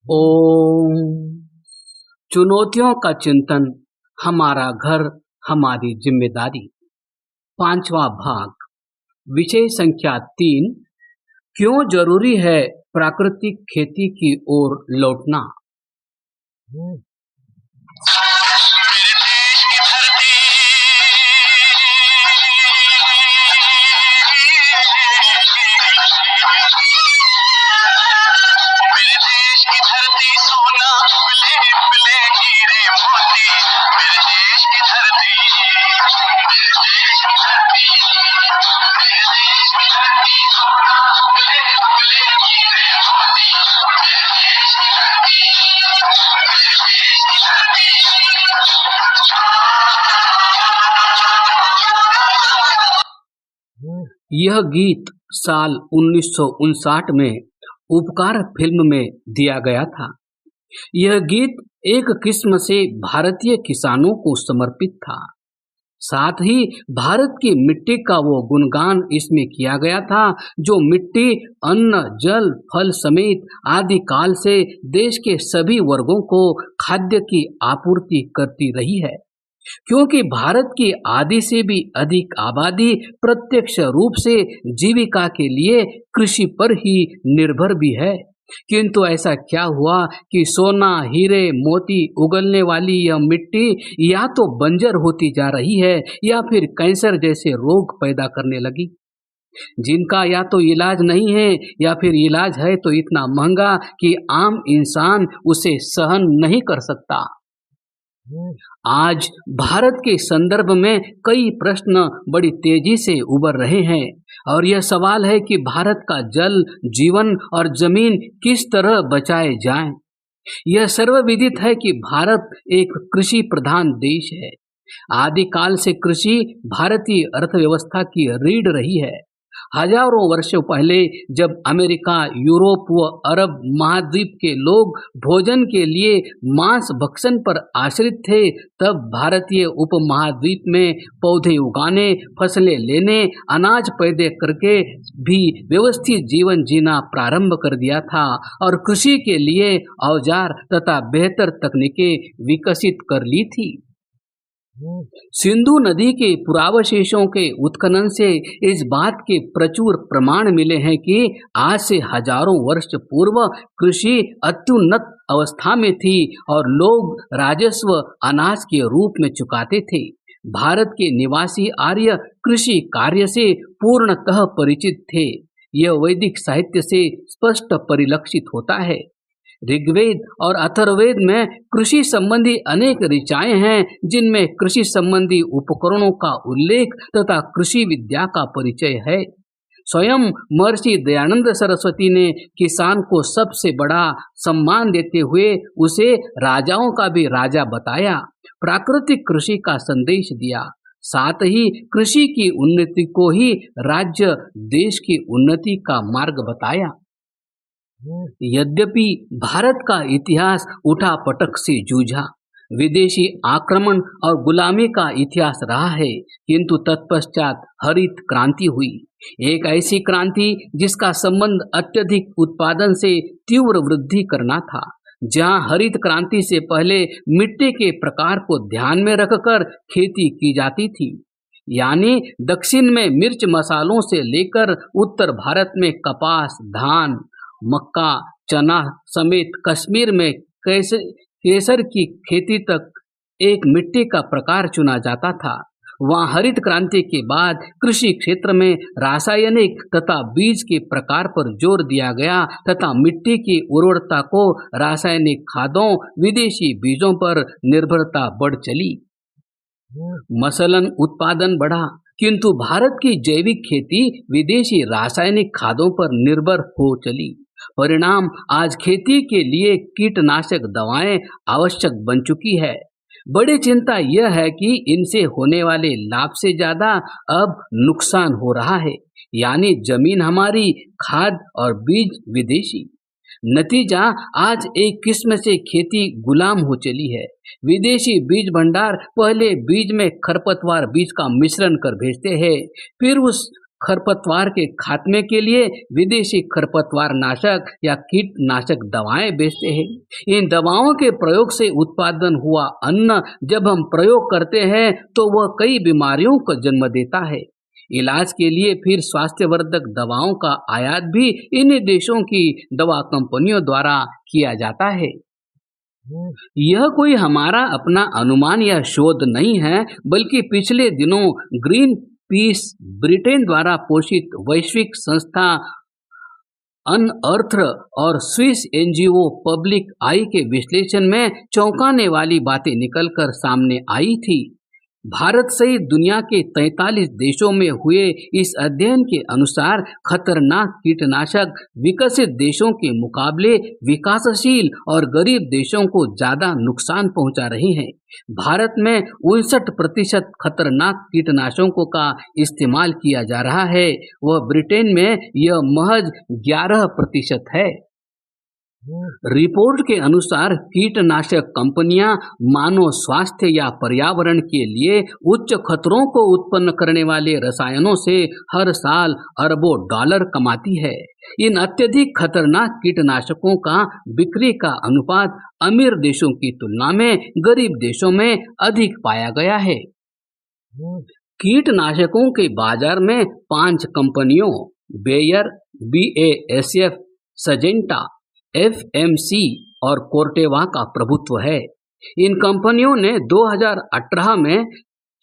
ओम। चुनौतियों का चिंतन, हमारा घर हमारी जिम्मेदारी। पांचवा भाग। विषय संख्या 3। क्यों जरूरी है प्राकृतिक खेती की ओर लौटना। यह गीत साल 1959 में उपकार फिल्म में दिया गया था। यह गीत एक किस्म से भारतीय किसानों को समर्पित था। साथ ही भारत की मिट्टी का वो गुणगान इसमें किया गया था जो मिट्टी अन्न जल फल समेत आदि काल से देश के सभी वर्गों को खाद्य की आपूर्ति करती रही है। क्योंकि भारत की आधी से भी अधिक आबादी प्रत्यक्ष रूप से जीविका के लिए कृषि पर ही निर्भर भी है। किंतु ऐसा क्या हुआ कि सोना हीरे मोती उगलने वाली यह मिट्टी या तो बंजर होती जा रही है या फिर कैंसर जैसे रोग पैदा करने लगी, जिनका या तो इलाज नहीं है या फिर इलाज है तो इतना महंगा कि आम इंसान उसे सहन नहीं कर सकता। आज भारत के संदर्भ में कई प्रश्न बड़ी तेजी से उभर रहे हैं और यह सवाल है कि भारत का जल जीवन और जमीन किस तरह बचाए जाएं। यह सर्वविदित है कि भारत एक कृषि प्रधान देश है। आदिकाल से कृषि भारतीय अर्थव्यवस्था की रीढ़ रही है। हजारों वर्षों पहले जब अमेरिका यूरोप व अरब महाद्वीप के लोग भोजन के लिए मांस भक्षण पर आश्रित थे, तब भारतीय उपमहाद्वीप में पौधे उगाने फसलें लेने अनाज पैदा करके भी व्यवस्थित जीवन जीना प्रारंभ कर दिया था और कृषि के लिए औजार तथा बेहतर तकनीकें विकसित कर ली थी। सिंधु नदी के पुरावशेषों के उत्खनन से इस बात के प्रचुर प्रमाण मिले हैं कि आज से हजारों वर्ष पूर्व कृषि अत्युन्नत अवस्था में थी और लोग राजस्व अनाज के रूप में चुकाते थे। भारत के निवासी आर्य कृषि कार्य से पूर्णतः परिचित थे। यह वैदिक साहित्य से स्पष्ट परिलक्षित होता है। ऋग्वेद और अथर्ववेद में कृषि संबंधी अनेक ऋचाएं हैं जिनमें कृषि संबंधी उपकरणों का उल्लेख तथा कृषि विद्या का परिचय है। स्वयं महर्षि दयानंद सरस्वती ने किसान को सबसे बड़ा सम्मान देते हुए उसे राजाओं का भी राजा बताया, प्राकृतिक कृषि का संदेश दिया, साथ ही कृषि की उन्नति को ही राज्य देश की उन्नति का मार्ग बताया। यद्यपि भारत का इतिहास उठापटक से जूझा, विदेशी आक्रमण और गुलामी का इतिहास रहा है, किंतु तत्पश्चात हरित क्रांति हुई। एक ऐसी क्रांति जिसका संबंध अत्यधिक उत्पादन से तीव्र वृद्धि करना था। जहां हरित क्रांति से पहले मिट्टी के प्रकार को ध्यान में रखकर खेती की जाती थी, यानी दक्षिण में मिर्च मसालों से लेकर उत्तर भारत में कपास धान मक्का चना समेत कश्मीर में केसर की खेती तक एक मिट्टी का प्रकार चुना जाता था। वहाँ हरित क्रांति के बाद कृषि क्षेत्र में रासायनिक तथा बीज के प्रकार पर जोर दिया गया तथा मिट्टी की उर्वरता को रासायनिक खादों विदेशी बीजों पर निर्भरता बढ़ चली। मसलन उत्पादन बढ़ा, किंतु भारत की जैविक खेती विदेशी रासायनिक खादों पर निर्भर हो चली। परिणाम आज खेती के लिए कीटनाशक दवाएं आवश्यक बन चुकी है। बड़ी चिंता यह है कि इनसे होने वाले लाभ से ज्यादा अब नुकसान हो रहा है, यानी जमीन हमारी खाद और बीज विदेशी। नतीजा आज एक किस्म से खेती गुलाम हो चली है। विदेशी बीज भंडार पहले बीज में खरपतवार बीज का मिश्रण कर भेजते हैं, फिर उस खरपतवार के खात्मे के लिए विदेशी खरपतवार नाशक या कीटनाशक दवाएं बेचते हैं। इन दवाओं के प्रयोग से उत्पादन हुआ अन्न जब हम प्रयोग करते हैं तो वह कई बीमारियों को जन्म देता है। इलाज के लिए फिर स्वास्थ्यवर्धक दवाओं का आयात भी इन देशों की दवा कंपनियों द्वारा किया जाता है। यह कोई हमारा अपना अनुमान या शोध नहीं है, बल्कि पिछले दिनों ग्रीन पीस ब्रिटेन द्वारा पोषित वैश्विक संस्था अनअर्थ और स्विस एनजीओ पब्लिक आई के विश्लेषण में चौंकाने वाली बातें निकलकर सामने आई थी। भारत सहित दुनिया के 43 देशों में हुए इस अध्ययन के अनुसार खतरनाक कीटनाशक विकसित देशों के मुकाबले विकासशील और गरीब देशों को ज्यादा नुकसान पहुंचा रही हैं। भारत में 59% खतरनाक कीटनाशकों का इस्तेमाल किया जा रहा है, वह ब्रिटेन में यह महज 11% है। रिपोर्ट के अनुसार कीटनाशक कंपनियां मानव स्वास्थ्य या पर्यावरण के लिए उच्च खतरों को उत्पन्न करने वाले रसायनों से हर साल अरबों डॉलर कमाती है। इन अत्यधिक खतरनाक कीटनाशकों का बिक्री का अनुपात अमीर देशों की तुलना में गरीब देशों में अधिक पाया गया है। कीटनाशकों के बाजार में 5 कंपनियों बेयर, BASF, सजेंटा, FMC और कोर्टेवा का प्रभुत्व है। इन कंपनियों ने 2018 में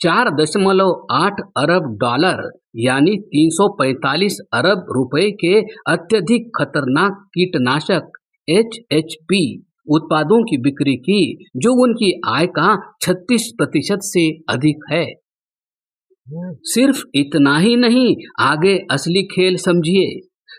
4.8 अरब डॉलर यानी 345 अरब रुपए के अत्यधिक खतरनाक कीटनाशक HHP उत्पादों की बिक्री की, जो उनकी आय का 36% से अधिक है। सिर्फ इतना ही नहीं, आगे असली खेल समझिए।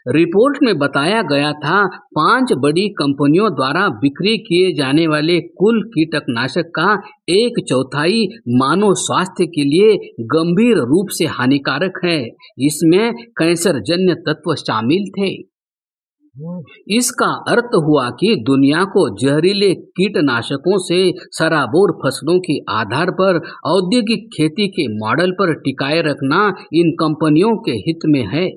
रिपोर्ट में बताया गया था 5 बड़ी कंपनियों द्वारा बिक्री किए जाने वाले कुल कीटनाशक का 1/4 मानव स्वास्थ्य के लिए गंभीर रूप से हानिकारक है। इसमें कैंसरजन्य तत्व शामिल थे। इसका अर्थ हुआ कि दुनिया को जहरीले कीटनाशकों से सराबोर फसलों के आधार पर औद्योगिक खेती के मॉडल पर टिकाए रखना इन कंपनियों के हित में है,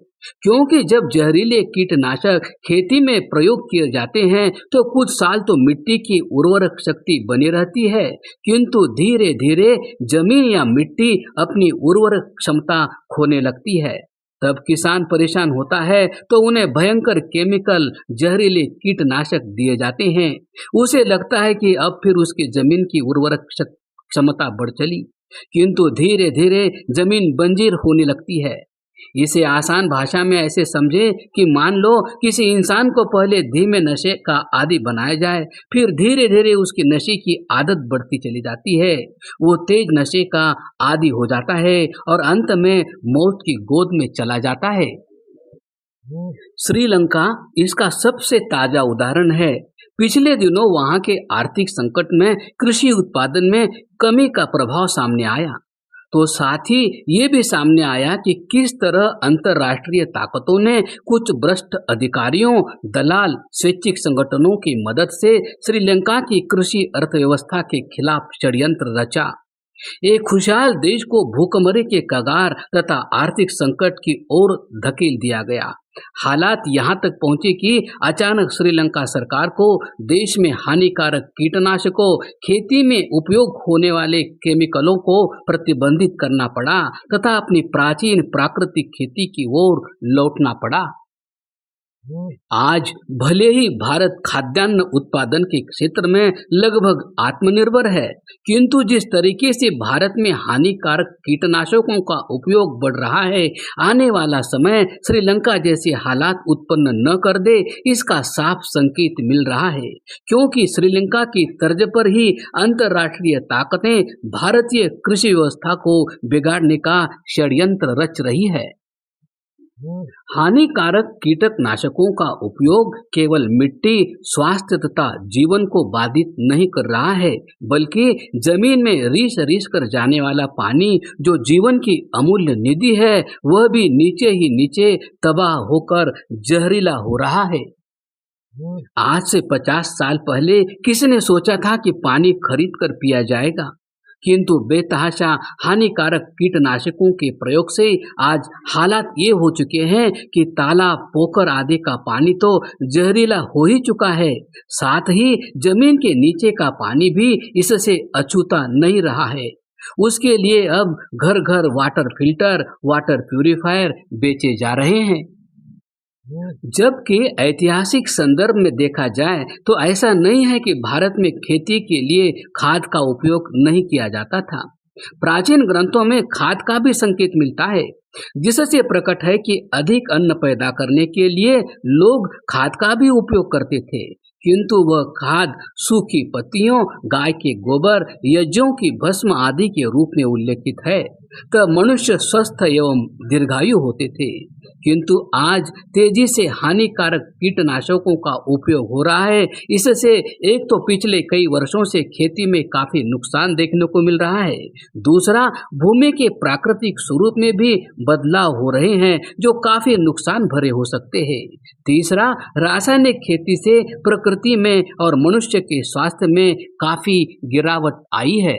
क्योंकि जब जहरीले कीटनाशक खेती में प्रयोग किए जाते हैं तो कुछ साल तो मिट्टी की उर्वरक शक्ति बनी रहती है, किंतु धीरे धीरे जमीन या मिट्टी अपनी उर्वरक क्षमता खोने लगती है। तब किसान परेशान होता है तो उन्हें भयंकर केमिकल जहरीले कीटनाशक दिए जाते हैं। उसे लगता है कि अब फिर उसकी जमीन की उर्वरक क्षमता बढ़ चली, किंतु धीरे धीरे जमीन बंजर होने लगती है। इसे आसान भाषा में ऐसे समझे कि मान लो किसी इंसान को पहले धीमे नशे का आदी बनाया जाए, फिर धीरे धीरे उसकी नशे की आदत बढ़ती चली जाती है। वो तेज नशे का आदी हो जाता है और अंत में मौत की गोद में चला जाता है। श्रीलंका इसका सबसे ताजा उदाहरण है। पिछले दिनों वहां के आर्थिक संकट में कृषि उत्पादन में कमी का प्रभाव सामने आया, तो साथ ही ये भी सामने आया कि किस तरह अंतर्राष्ट्रीय ताकतों ने कुछ भ्रष्ट अधिकारियों, दलाल, स्वैच्छिक संगठनों की मदद से श्रीलंका की कृषि अर्थव्यवस्था के खिलाफ षड्यंत्र रचा। एक खुशहाल देश को भूखमरी के कगार तथा आर्थिक संकट की ओर धकेल दिया गया। हालात यहाँ तक पहुंचे कि अचानक श्रीलंका सरकार को देश में हानिकारक कीटनाशकों, खेती में उपयोग होने वाले केमिकलों को प्रतिबंधित करना पड़ा तथा अपनी प्राचीन प्राकृतिक खेती की ओर लौटना पड़ा। आज भले ही भारत खाद्यान्न उत्पादन के क्षेत्र में लगभग आत्मनिर्भर है, किंतु जिस तरीके से भारत में हानिकारक कीटनाशकों का उपयोग बढ़ रहा है, आने वाला समय श्रीलंका जैसे हालात उत्पन्न न कर दे, इसका साफ संकेत मिल रहा है, क्योंकि श्रीलंका की तर्ज पर ही अंतर्राष्ट्रीय ताकतें भारतीय कृषि व्यवस्था को बिगाड़ने का षड्यंत्र रच रही है। हानिकारक कीटनाशकों का उपयोग केवल मिट्टी, स्वास्थ्य तथा जीवन को बाधित नहीं कर रहा है, बल्कि जमीन में रिस कर जाने वाला पानी, जो जीवन की अमूल्य निधि है, वह भी नीचे ही नीचे तबाह होकर जहरीला हो रहा है। आज से 50 साल पहले किसने सोचा था कि पानी खरीद कर पिया जाएगा? किंतु बेतहाशा हानिकारक कीटनाशकों के प्रयोग से आज हालात ये हो चुके हैं कि तालाब, पोखर आदि का पानी तो जहरीला हो ही चुका है, साथ ही जमीन के नीचे का पानी भी इससे अछूता नहीं रहा है। उसके लिए अब घर घर वाटर फिल्टर, वाटर प्यूरिफायर बेचे जा रहे हैं। जबकि ऐतिहासिक संदर्भ में देखा जाए तो ऐसा नहीं है कि भारत में खेती के लिए खाद का उपयोग नहीं किया जाता था। प्राचीन ग्रंथों में खाद का भी संकेत मिलता है, जिससे प्रकट है कि अधिक अन्न पैदा करने के लिए लोग खाद का भी उपयोग करते थे, किंतु वह खाद सूखी पत्तियों, गाय के गोबर, यज्ञों की भस्म आदि के रूप में उल्लेखित है। तब मनुष्य स्वस्थ एवं दीर्घायु होते थे, किंतु आज तेजी से हानिकारक कीटनाशकों का उपयोग हो रहा है। इससे एक तो पिछले कई वर्षों से खेती में काफी नुकसान देखने को मिल रहा है, दूसरा भूमि के प्राकृतिक स्वरूप में भी बदलाव हो रहे हैं जो काफी नुकसान भरे हो सकते हैं, तीसरा रासायनिक खेती से प्रकृति में और मनुष्य के स्वास्थ्य में काफी गिरावट आई है।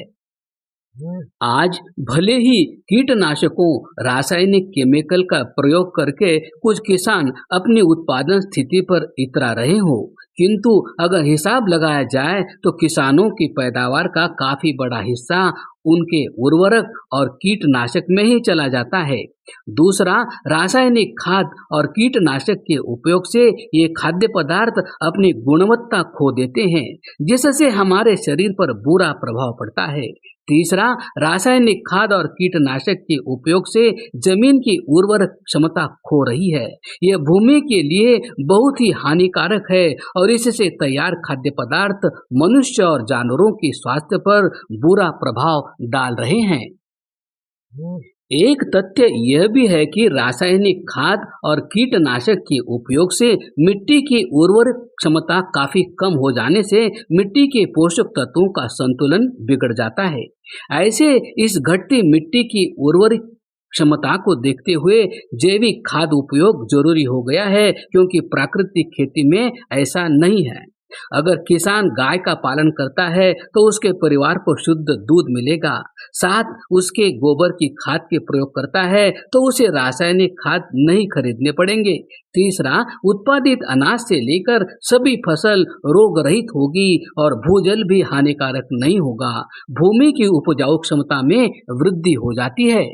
आज भले ही कीटनाशकों, रासायनिक केमिकल का प्रयोग करके कुछ किसान अपनी उत्पादन स्थिति पर इतरा रहे हो, किंतु अगर हिसाब लगाया जाए तो किसानों की पैदावार का काफी बड़ा हिस्सा उनके उर्वरक और कीटनाशक में ही चला जाता है। दूसरा, रासायनिक खाद और कीटनाशक के उपयोग से ये खाद्य पदार्थ अपनी गुणवत्ता खो देते हैं, जिससे हमारे शरीर पर बुरा प्रभाव पड़ता है। तीसरा, रासायनिक खाद और कीटनाशक के उपयोग से जमीन की उर्वरक क्षमता खो रही है। यह भूमि के लिए बहुत ही हानिकारक है और इससे तैयार खाद्य पदार्थ मनुष्य और जानवरों के स्वास्थ्य पर बुरा प्रभाव डाल रहे हैं। एक तथ्य यह भी है कि रासायनिक खाद और कीटनाशक के उपयोग से मिट्टी की उर्वरक क्षमता काफी कम हो जाने से मिट्टी के पोषक तत्वों का संतुलन बिगड़ जाता है। ऐसे इस घटती मिट्टी की उर्वरक क्षमता को देखते हुए जैविक खाद उपयोग जरूरी हो गया है, क्योंकि प्राकृतिक खेती में ऐसा नहीं है। अगर किसान गाय का पालन करता है तो उसके परिवार को शुद्ध दूध मिलेगा, साथ उसके गोबर की खाद के प्रयोग करता है तो उसे रासायनिक खाद नहीं खरीदने पड़ेंगे। तीसरा, उत्पादित अनाज से लेकर सभी फसल रोग रहित होगी और भूजल भी हानिकारक नहीं होगा। भूमि की उपजाऊ क्षमता में वृद्धि हो जाती है।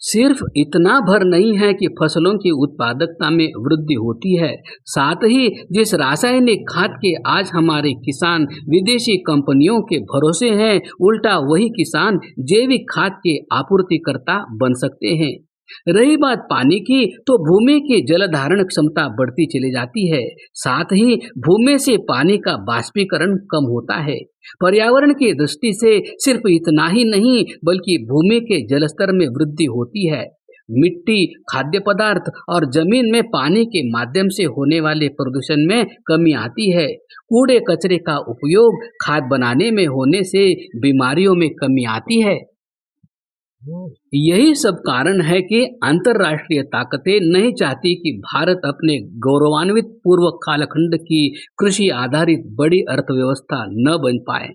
सिर्फ इतना भर नहीं है कि फसलों की उत्पादकता में वृद्धि होती है, साथ ही जिस रासायनिक खाद के आज हमारे किसान विदेशी कंपनियों के भरोसे हैं, उल्टा वही किसान जैविक खाद के आपूर्तिकर्ता बन सकते हैं। रही बात पानी की, तो भूमि की जल धारण क्षमता बढ़ती चली जाती है, साथ ही भूमि से पानी का बाष्पीकरण कम होता है। पर्यावरण की दृष्टि से सिर्फ इतना ही नहीं, बल्कि भूमि के जलस्तर में वृद्धि होती है। मिट्टी, खाद्य पदार्थ और जमीन में पानी के माध्यम से होने वाले प्रदूषण में कमी आती है। कूड़े कचरे का उपयोग खाद बनाने में होने से बीमारियों में कमी आती है। यही सब कारण है कि अंतर्राष्ट्रीय ताकतें नहीं चाहती कि भारत अपने गौरवान्वित पूर्व कालखंड की कृषि आधारित बड़ी अर्थव्यवस्था न बन पाए।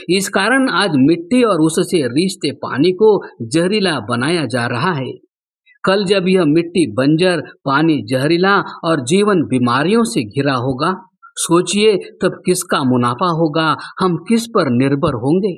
इस कारण आज मिट्टी और उससे रिश्ते पानी को जहरीला बनाया जा रहा है। कल जब यह मिट्टी बंजर, पानी जहरीला और जीवन बीमारियों से घिरा होगा, सोचिए तब किसका मुनाफा होगा, हम किस पर निर्भर होंगे।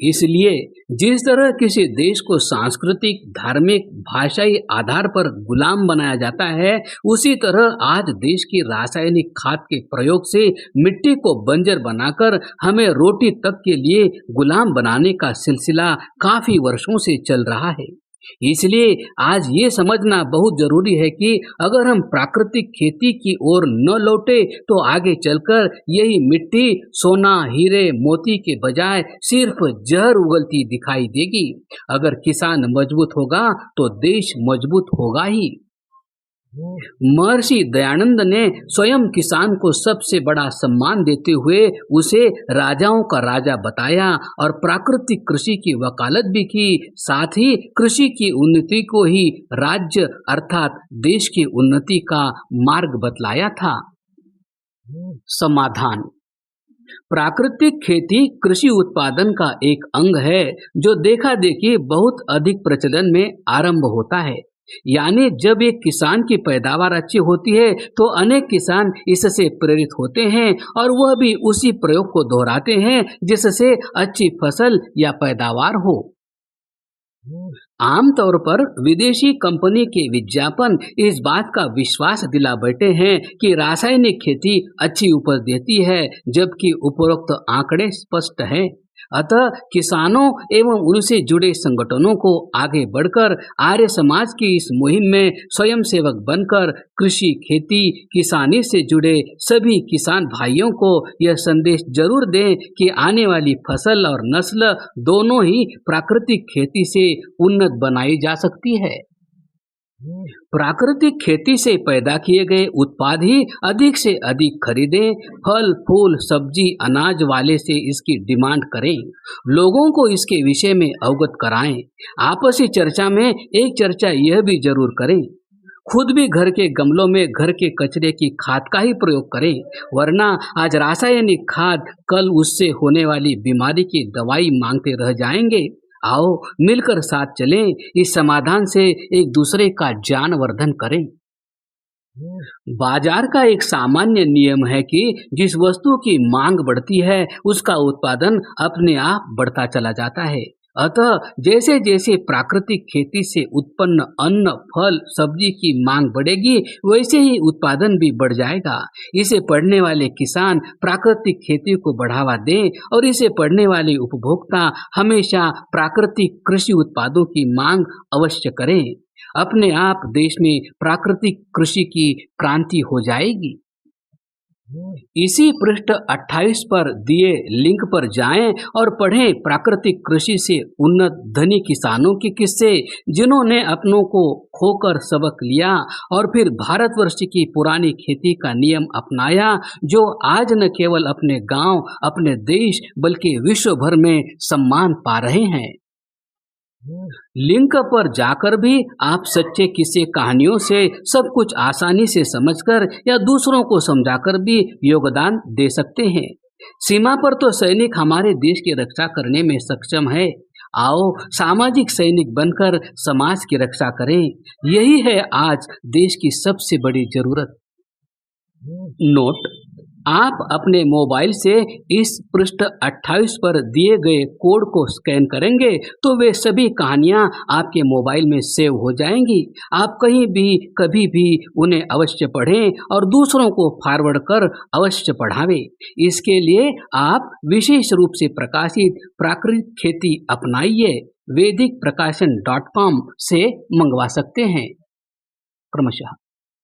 इसलिए जिस तरह किसी देश को सांस्कृतिक, धार्मिक, भाषाई आधार पर गुलाम बनाया जाता है, उसी तरह आज देश की रासायनिक खाद के प्रयोग से मिट्टी को बंजर बनाकर हमें रोटी तक के लिए गुलाम बनाने का सिलसिला काफी वर्षों से चल रहा है। इसलिए आज ये समझना बहुत जरूरी है कि अगर हम प्राकृतिक खेती की ओर न लौटे तो आगे चलकर यही मिट्टी सोना, हीरे, मोती के बजाय सिर्फ जहर उगलती दिखाई देगी। अगर किसान मजबूत होगा तो देश मजबूत होगा ही। महर्षि दयानंद ने स्वयं किसान को सबसे बड़ा सम्मान देते हुए उसे राजाओं का राजा बताया और प्राकृतिक कृषि की वकालत भी की, साथ ही कृषि की उन्नति को ही राज्य अर्थात देश की उन्नति का मार्ग बतलाया था। समाधान: प्राकृतिक खेती कृषि उत्पादन का एक अंग है जो देखा देखी बहुत अधिक प्रचलन में आरंभ होता है। यानी जब एक किसान की पैदावार अच्छी होती है तो अनेक किसान इससे प्रेरित होते हैं और वह भी उसी प्रयोग को दोहराते हैं जिससे अच्छी फसल या पैदावार हो। आमतौर पर विदेशी कंपनी के विज्ञापन इस बात का विश्वास दिला बैठे हैं कि रासायनिक खेती अच्छी उपज देती है, जबकि उपरोक्त आंकड़े स्पष्ट हैं। अतः किसानों एवं उनसे जुड़े संगठनों को आगे बढ़कर आर्य समाज की इस मुहिम में स्वयंसेवक बनकर कृषि खेती किसानी से जुड़े सभी किसान भाइयों को यह संदेश जरूर दें कि आने वाली फसल और नस्ल दोनों ही प्राकृतिक खेती से उन्नत बनाई जा सकती है। प्राकृतिक खेती से पैदा किए गए उत्पाद ही अधिक से अधिक खरीदें, फल फूल सब्जी अनाज वाले से इसकी डिमांड करें, लोगों को इसके विषय में अवगत कराएं। आपसी चर्चा में एक चर्चा यह भी जरूर करें, खुद भी घर के गमलों में घर के कचरे की खाद का ही प्रयोग करें, वरना आज रासायनिक खाद कल उससे होने वाली बीमारी की दवाई मांगते रह जाएंगे। आओ मिलकर साथ चलें, इस समाधान से एक दूसरे का ज्ञान वर्धन करें। बाजार का एक सामान्य नियम है कि जिस वस्तु की मांग बढ़ती है उसका उत्पादन अपने आप बढ़ता चला जाता है। अतः जैसे जैसे प्राकृतिक खेती से उत्पन्न अन्न फल सब्जी की मांग बढ़ेगी वैसे ही उत्पादन भी बढ़ जाएगा। इसे पढ़ने वाले किसान प्राकृतिक खेती को बढ़ावा दें और इसे पढ़ने वाले उपभोक्ता हमेशा प्राकृतिक कृषि उत्पादों की मांग अवश्य करें। अपने आप देश में प्राकृतिक कृषि की क्रांति हो जाएगी। इसी पृष्ठ 28 पर दिए लिंक पर जाएं और पढ़ें प्राकृतिक कृषि से उन्नत धनी किसानों के किस्से, जिन्होंने अपनों को खोकर सबक लिया और फिर भारतवर्ष की पुरानी खेती का नियम अपनाया, जो आज न केवल अपने गांव अपने देश बल्कि विश्व भर में सम्मान पा रहे हैं। लिंक पर जाकर भी आप सच्चे किस्से कहानियों से सब कुछ आसानी से समझकर या दूसरों को समझाकर भी योगदान दे सकते हैं। सीमा पर तो सैनिक हमारे देश की रक्षा करने में सक्षम है। आओ सामाजिक सैनिक बनकर समाज की रक्षा करें। यही है आज देश की सबसे बड़ी जरूरत। नोट: आप अपने मोबाइल से इस पृष्ठ 28 पर दिए गए कोड को स्कैन करेंगे तो वे सभी कहानियां आपके मोबाइल में सेव हो जाएंगी। आप कहीं भी कभी भी उन्हें अवश्य पढ़ें और दूसरों को फॉरवर्ड कर अवश्य पढ़ावें। इसके लिए आप विशेष रूप से प्रकाशित प्राकृतिक खेती अपनाइए वैदिक प्रकाशन .com से मंगवा सकते हैं। क्रमशः।